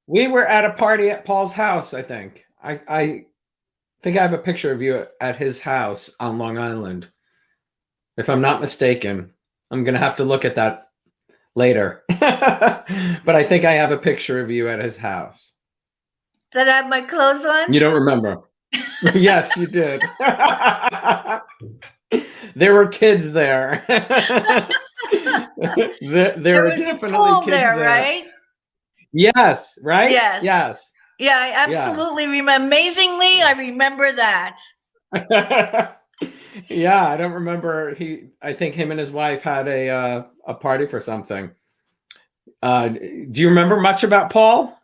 S1: were at a party at Paul's house, I think. I think I have a picture of you at his house on Long Island. If I'm not mistaken. I'm going to have to look at that later. But I think I have a picture of you at his house.
S2: Did I have my clothes on?
S1: You don't remember? Yes, you did. There were kids there. there were definitely kids there,
S2: right?
S1: Yes, right?
S2: Yes. Yeah, I absolutely remember. Amazingly, I remember that.
S1: Yeah, I don't remember. I think him and his wife had a party for something. Do you remember much about Paul?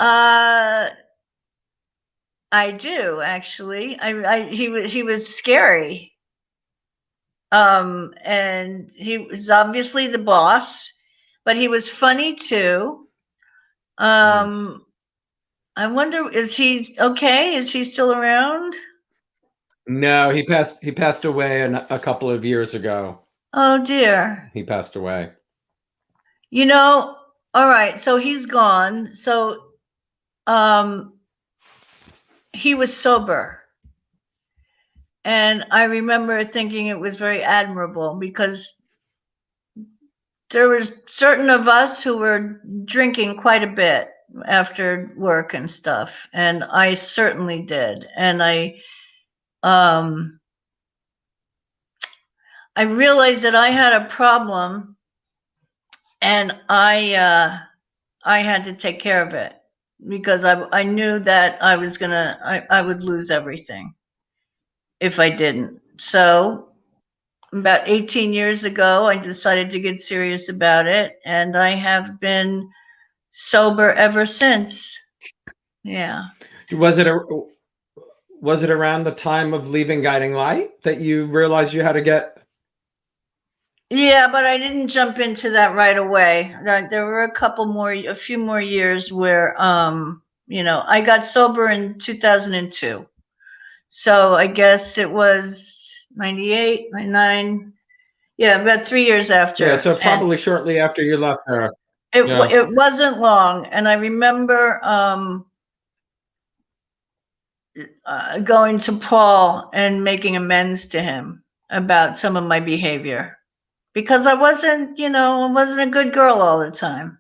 S2: I do actually. He was scary. And he was obviously the boss, but he was funny too. I wonder, is he okay? Is he still around?
S1: No, he passed away a couple of years ago.
S2: Oh dear.
S1: He passed away.
S2: You know, all right, so he's gone. So he was sober. And I remember thinking it was very admirable because there were certain of us who were drinking quite a bit after work and stuff. And I certainly did. And I realized that I had a problem, and I I had to take care of it because I knew that I would lose everything if I didn't. So about 18 years ago, I decided to get serious about it, and I have been sober ever since. Yeah.
S1: Was it around the time of leaving Guiding Light that you realized you had to get?
S2: Yeah, but I didn't jump into that right away. There were a few more years where, I got sober in 2002. So I guess it was 98, 99. Yeah, about 3 years after.
S1: Yeah, so
S2: And
S1: probably shortly after you left there. Yeah.
S2: it wasn't long. And I remember going to Paul and making amends to him about some of my behavior because I wasn't a good girl all the time.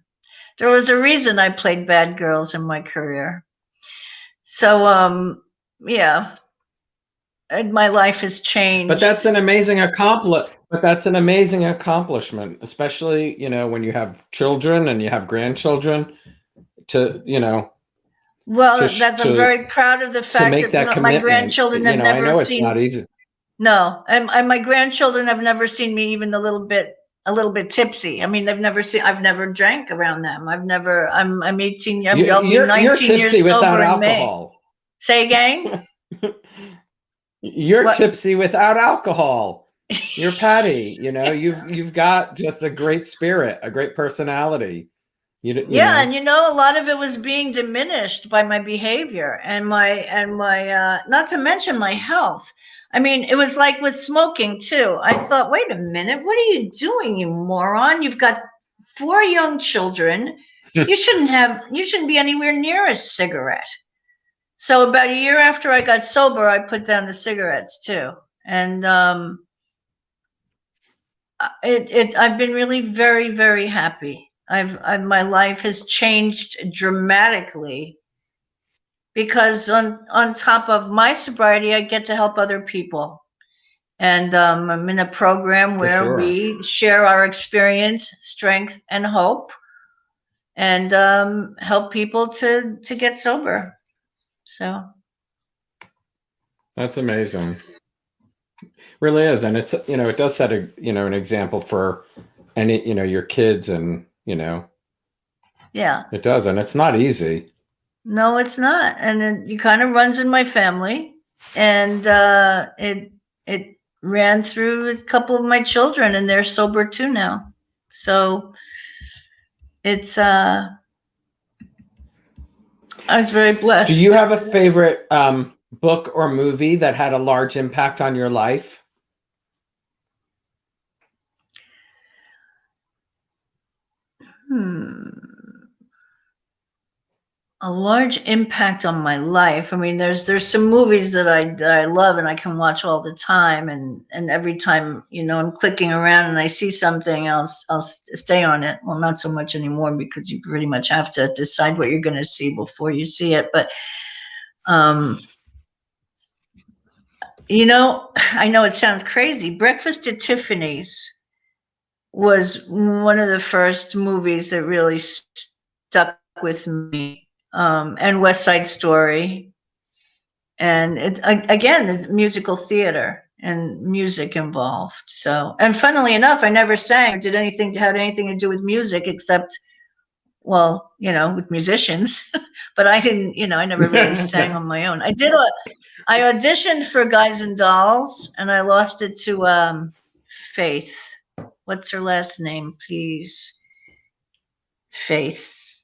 S2: There was a reason I played bad girls in my career. So, yeah, and my life has changed.
S1: But that's an amazing accomplishment, especially, when you have children and you have grandchildren to,
S2: Well, I'm very proud of the fact
S1: make that
S2: my
S1: commitment.
S2: grandchildren have
S1: I
S2: never
S1: know it's
S2: seen.
S1: not easy.
S2: No, and my grandchildren have never seen me even a little bit tipsy. I mean, I've never drank around them. I'm 18. I'll be 19
S1: you're tipsy
S2: years
S1: without
S2: sober in May.
S1: alcohol.
S2: Say again?
S1: You're
S2: What?
S1: tipsy without alcohol. You're Patti. You've got just a great spirit, a great personality.
S2: Yeah, and a lot of it was being diminished by my behavior and my not to mention my health. I mean, it was like with smoking too. I thought, wait a minute, what are you doing, you moron? You've got 4 young children. You shouldn't be anywhere near a cigarette. So about a year after I got sober, I put down the cigarettes too. And I've been really very, very happy. My life has changed dramatically because on top of my sobriety, I get to help other people. And I'm in a program where we share our experience, strength, and hope, and help people to get sober. So
S1: that's amazing. Really is, and it's it does set an example for any your kids, and
S2: yeah,
S1: it does, and it's not easy.
S2: No, it's not, and it kind of runs in my family, and it ran through a couple of my children, and they're sober too now. So it's I was very blessed.
S1: Do you have a favorite book or movie that had a large impact on your life?
S2: A large impact on my life. I mean, there's some movies that I love and I can watch all the time, and every time I'm clicking around and I see something, I'll stay on it. Well, not so much anymore because you pretty much have to decide what you're going to see before you see it. But I know it sounds crazy. Breakfast at Tiffany's was one of the first movies that really stuck with me. And West Side Story, and again, there's musical theater and music involved. So, and funnily enough, I never sang or did anything had anything to do with music except, well, with musicians. But I didn't, I never really sang on my own. I auditioned for Guys and Dolls, and I lost it to Faith. What's her last name, please? Faith.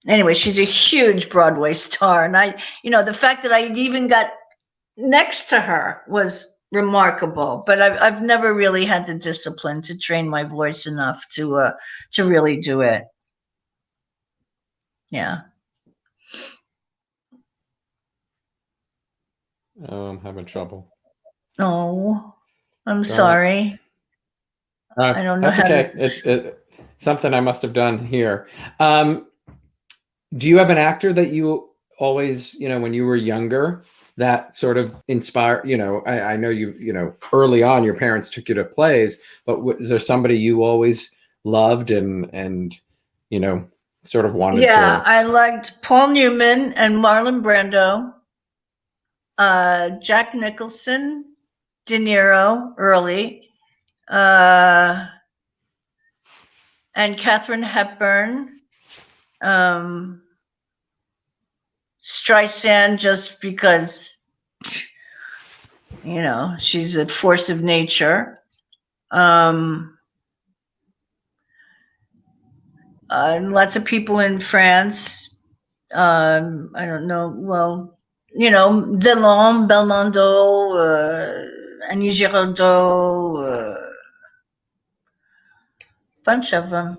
S2: Anyway, she's a huge Broadway star. And the fact that I even got next to her was remarkable, but I've never really had the discipline to train my voice enough to really do it. Yeah.
S1: Oh, I'm having trouble.
S2: Oh, I'm sorry. I don't know.
S1: That's okay. It's something I must have done here. Do you have an actor that you always, when you were younger, that sort of inspired, I know you, early on your parents took you to plays, but was there somebody you always loved and Sort of wanted
S2: Yeah,
S1: to.
S2: I liked Paul Newman and Marlon Brando, Jack Nicholson, De Niro early, and Katharine Hepburn, Streisand, just because, she's a force of nature. And lots of people in France. I don't know. Well, Delon, Belmondo, Annie Girardot, bunch of them.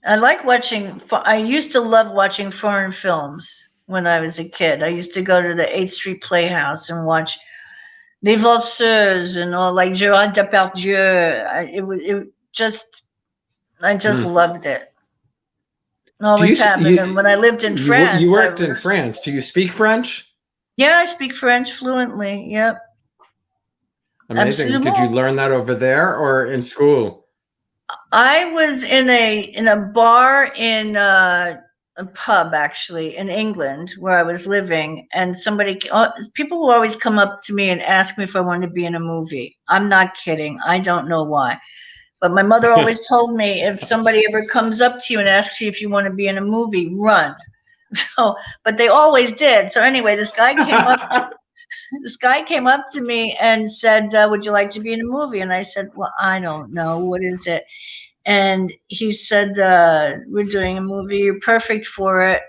S2: I used to love watching foreign films when I was a kid. I used to go to the 8th Street Playhouse and watch Les Valseuses and all, like Gérard Depardieu. I just loved it.
S1: Do you
S2: Always happened. And when I lived in
S1: you
S2: France,
S1: worked in France? Do you speak French?
S2: Yeah, I speak French fluently. Yep.
S1: Amazing. Did you
S2: Absolument.
S1: learn that over there or in school?
S2: I was in a bar in a pub, actually, in England, where I was living, and people will always come up to me and ask me if I wanted to be in a movie. I'm not kidding. I don't know why. But my mother always told me, if somebody ever comes up to you and asks you if you want to be in a movie, run. So, but they always did. So anyway, this guy came up to me and said, "Would you like to be in a movie?" And I said, "Well, I don't know. What is it?" And he said, "We're doing a movie. You're perfect for it."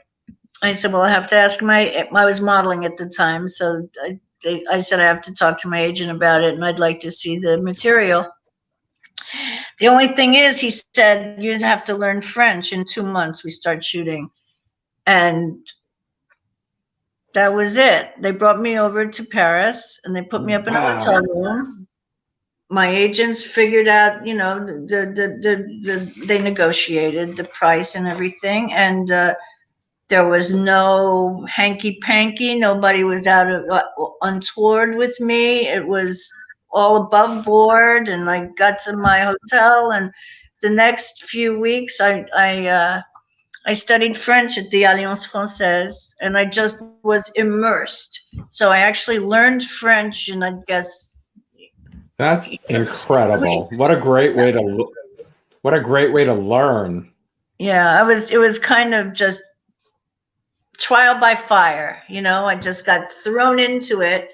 S2: I said, "Well, I have to ask I was modeling at the time, so I said I have to talk to my agent about it, and I'd like to see the material." The only thing is, he said, "You'd have to learn French in 2 months. We start shooting." And that was it. They brought me over to Paris and they put me up in a hotel room. My agents figured out, they negotiated the price and everything. And there was no hanky panky. Nobody was untoward with me. It was all above board. And I got to my hotel, and the next few weeks, I studied French at the Alliance Française, and I just was immersed. So I actually learned French, and I guess
S1: That's incredible. What a great way to learn.
S2: Yeah, it was kind of just trial by fire, I just got thrown into it,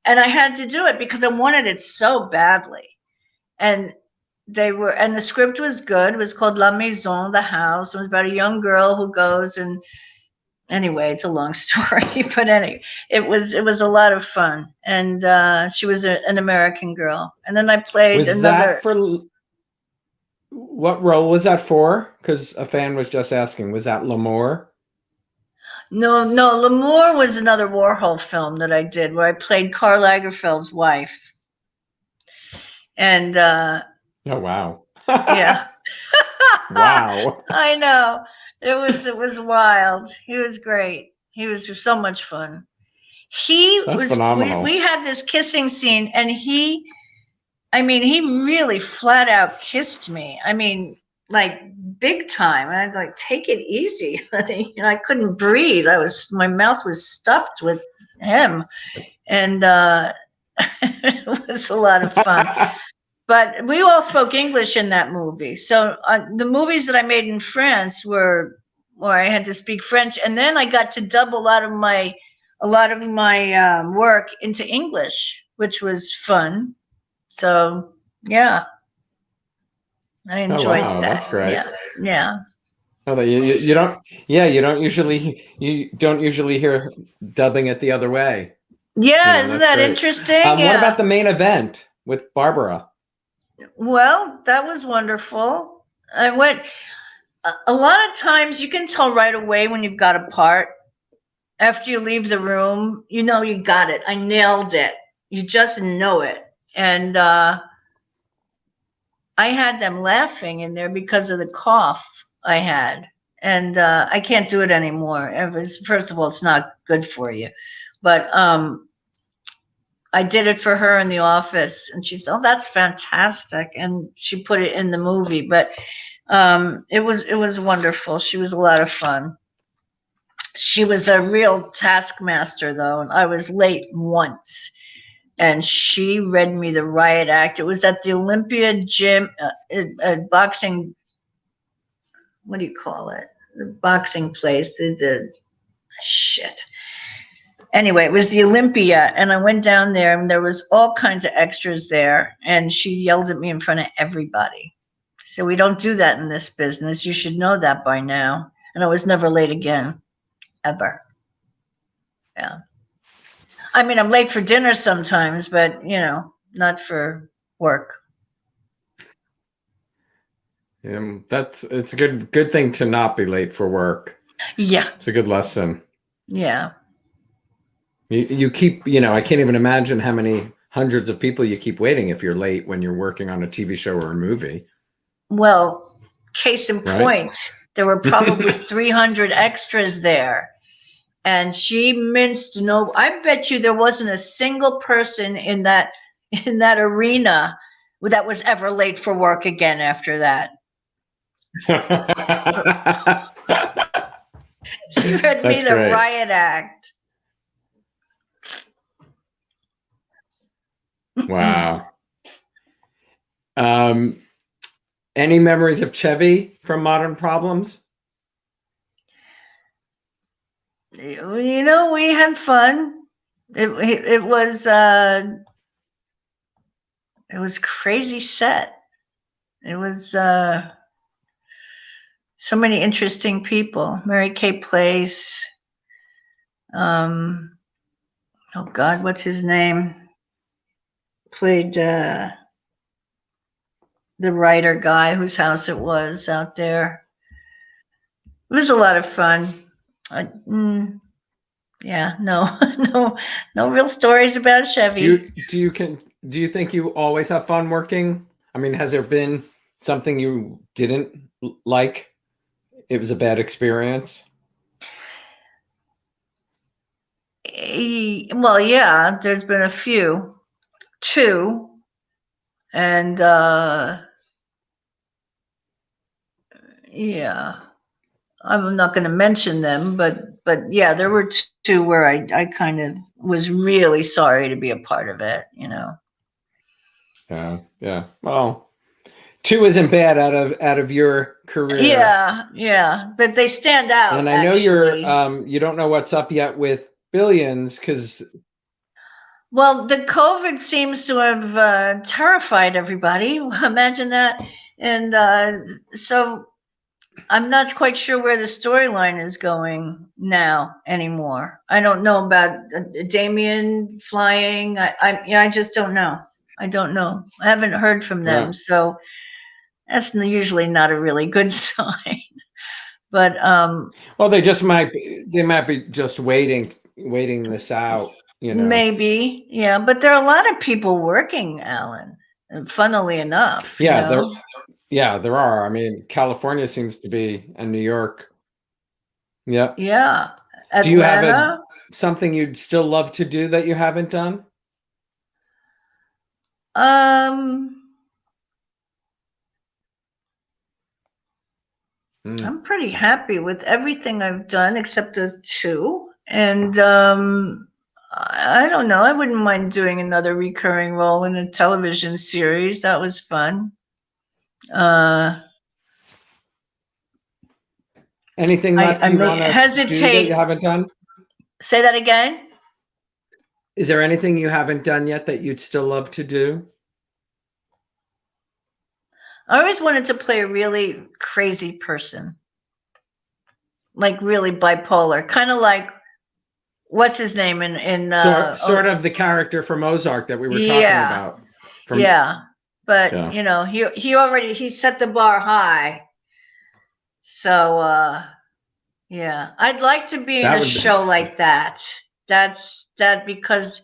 S2: and I had to do it because I wanted it so badly. And the script was good. It was called La Maison, the house. It was about a young girl who goes and anyway, it's a long story, but anyway, it was a lot of fun. And she was an American girl. And then I played
S1: what role was that for? Because a fan was just asking, was that L'Amour?
S2: No, L'Amour was another Warhol film that I did where I played Karl Lagerfeld's wife. And
S1: oh, wow.
S2: Yeah.
S1: Wow.
S2: I know. It was wild. He was great. He was just so much fun.
S1: That's phenomenal.
S2: We had this kissing scene, and he really flat out kissed me. I mean, like big time. I'd like, take it easy. I couldn't breathe. My mouth was stuffed with him, and it was a lot of fun. But we all spoke English in that movie. So the movies that I made in France were where I had to speak French, and then I got to dub a lot of my work into English, which was fun. So yeah, I enjoyed that.
S1: That's great.
S2: Yeah.
S1: Oh, you don't usually hear dubbing it the other way.
S2: Yeah, isn't that interesting?
S1: What about the main event with Barbara?
S2: Well, that was wonderful. A lot of times you can tell right away when you've got a part. After you leave the room, you got it. I nailed it. You just know it. And I had them laughing in there because of the cough I had. And I can't do it anymore. First of all, it's not good for you. But I did it for her in the office, and she said, "Oh, that's fantastic." And she put it in the movie. But It was wonderful. She was a lot of fun. She was a real taskmaster, though, and I was late once. And she read me the riot act. It was at the Olympia gym, boxing. What do you call it? The boxing place. The shit. Anyway, it was the Olympia, and I went down there, and there was all kinds of extras there, and she yelled at me in front of everybody. So we don't do that in this business. You should know that by now. And I was never late again, ever. Yeah. I mean, I'm late for dinner sometimes, but not for work.
S1: Yeah, it's a good thing to not be late for work.
S2: Yeah.
S1: It's a good lesson.
S2: Yeah.
S1: You keep, I can't even imagine how many hundreds of people you keep waiting if you're late when you're working on a TV show or a movie.
S2: Well, case in point, there were probably 300 extras there. And she minced I bet you there wasn't a single person in that arena that was ever late for work again after that. She read me the riot act.
S1: Wow. Any memories of Chevy from Modern Problems?
S2: We had fun. It was crazy set. It was so many interesting people. Mary Kay Place. Oh God, what's his name? Played the writer guy whose house it was out there. It was a lot of fun. Yeah, no real stories about Chevy.
S1: Do you think you always have fun working? I mean, has there been something you didn't like? It was a bad experience?
S2: Well, yeah, there's been a few. Two. And yeah, I'm not going to mention them, but yeah, there were two where I kind of was really sorry to be a part of it,
S1: Yeah. Well, two isn't bad out of your career.
S2: Yeah, but they stand out.
S1: And I know you don't know what's up yet with Billions because.
S2: Well, the COVID seems to have terrified everybody. Imagine that. And so I'm not quite sure where the storyline is going now anymore. I don't know about Damien flying. I just don't know. I don't know. I haven't heard from them. Right. So that's usually not a really good sign. But
S1: well, they might be just waiting this out.
S2: Maybe, yeah, but there are a lot of people working, Alan. And funnily enough,
S1: there are. I mean, California seems to be, and New York. Yeah.
S2: Yeah. Atlanta.
S1: Do you have something you'd still love to do that you haven't done?
S2: I'm pretty happy with everything I've done except those two, and I don't know. I wouldn't mind doing another recurring role in a television series. That was fun.
S1: Anything left you want to do that you haven't done?
S2: Say that again.
S1: Is there anything you haven't done yet that you'd still love to do?
S2: I always wanted to play a really crazy person, like really bipolar, kind of like what's his name in
S1: sort of the character from Ozark that we were talking about.
S2: But he set the bar high. So I'd like to be in a show like that. That's because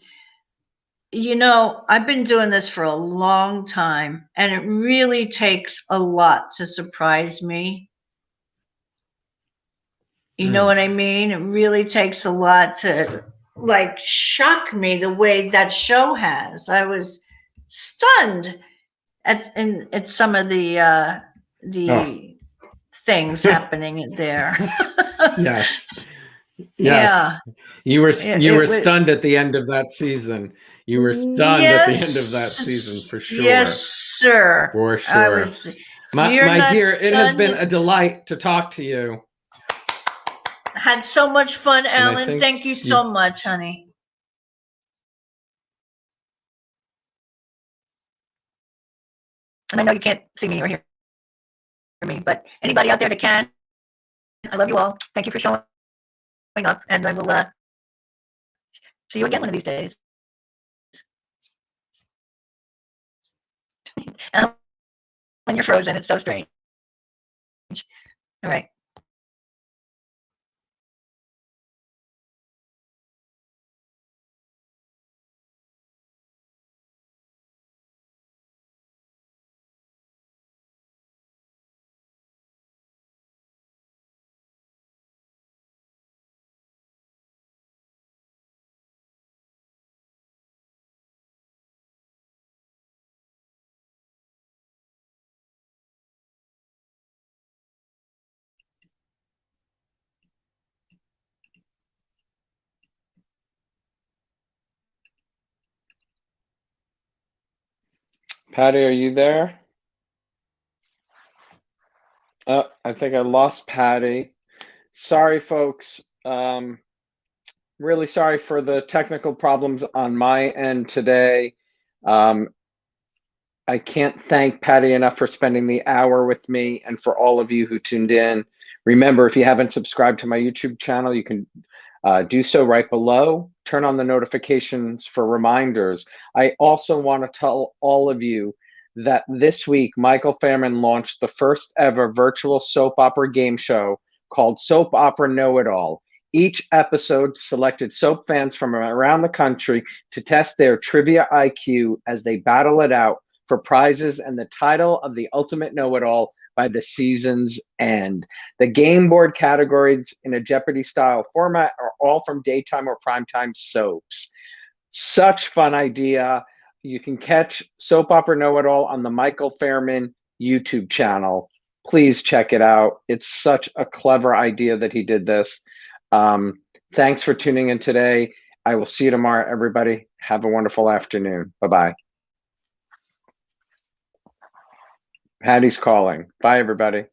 S2: I've been doing this for a long time, and it really takes a lot to surprise me. You know what I mean? It really takes a lot to shock me the way that show has. I was stunned at some of the the things happening there.
S1: Yes.
S2: Yeah.
S1: You were
S2: It was,
S1: stunned at the end of that season. You were stunned at the end of that season for sure.
S2: Yes, sir.
S1: For sure.
S2: I was.
S1: My dear, it has been a delight to talk to you.
S2: Had so much fun, Alan. Thank you so much, honey. And I know you can't see me or hear me, but anybody out there that can, I love you all. Thank you for showing up, and I will see you again one of these days. And when you're frozen, it's so strange. All right.
S1: Patti, are you there? Oh, I think I lost Patti. Sorry, folks. Really sorry for the technical problems on my end today. I can't thank Patti enough for spending the hour with me and for all of you who tuned in. Remember, if you haven't subscribed to my YouTube channel, you can do so right below. Turn on the notifications for reminders. I also want to tell all of you that this week, Michael Fairman launched the first ever virtual soap opera game show called Soap Opera Know-It-All. Each episode selected soap fans from around the country to test their trivia IQ as they battle it out for prizes and the title of the ultimate know-it-all by the season's end. The game board categories in a Jeopardy style format are all from daytime or primetime soaps. Such fun idea. You can catch Soap Opera Know-It-All on the Michael Fairman YouTube channel. Please check it out. It's such a clever idea that he did this. Thanks for tuning in today. I will see you tomorrow, everybody. Have a wonderful afternoon. Bye-bye. Patty's calling. Bye, everybody.